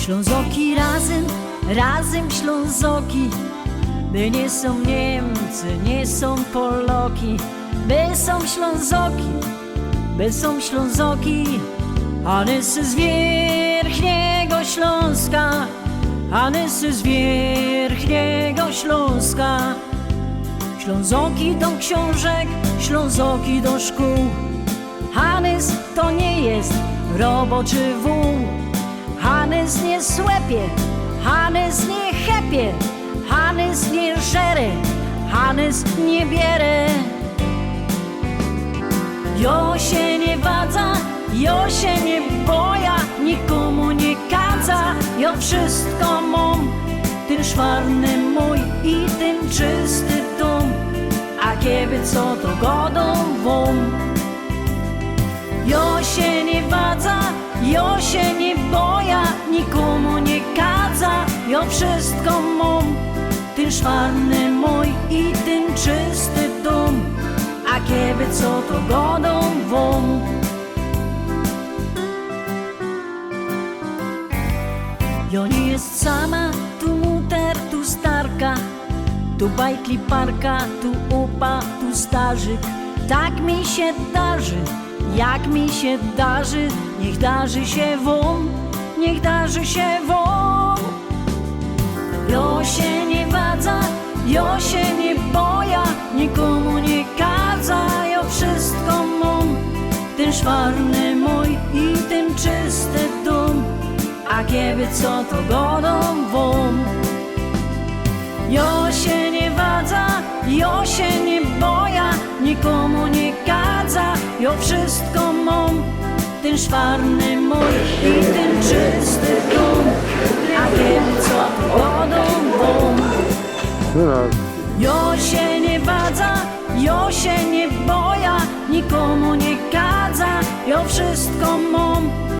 Ślązoki razem Ślązoki, by nie są Niemcy, nie są Poloki, by są Ślązoki, Hanysy z Wierchniego Śląska, Hanysy z Wierchniego Śląska. Ślązoki do książek, Ślązoki do szkół. Hanys to nie jest roboczy wół. Hanys nie słepie, Hanys nie chepie, Hanys nie żere, Hanys nie bierze. Jo się nie wadza, jo się nie boja, nikomu nie kadza. Jo wszystko mam, ten szwarny mój i ten czysty dom. A kiedy co to godą wam. Jo się nie wadza, jo się nie boja, nikomu nie kadza. Jo wszystko mam, ten szwarny mój i ten czysty dom. A kiedy co to godą wam. Jo nie jest sama, tu muter, tu starka, tu bajtli parka, tu upa, tu starzyk. Tak mi się darzy, jak mi się darzy, niech darzy się wam, niech darzy się wam. Jo się nie wadza, jo się nie boja, nikomu nie kadza. Jo wszystko mam, ten szwarny mój i ten czysty dom. A kiedy co to godą wam. Jo się nie wadza, jo się nie boja, nikomu nie kadza. Jo wszystko mam, ten szwarny mój i ten czysty dom. A kiedy co to godą wam. Jo się nie wadza, jo się nie boja, nikomu nie kadza. Jo wszystko mam,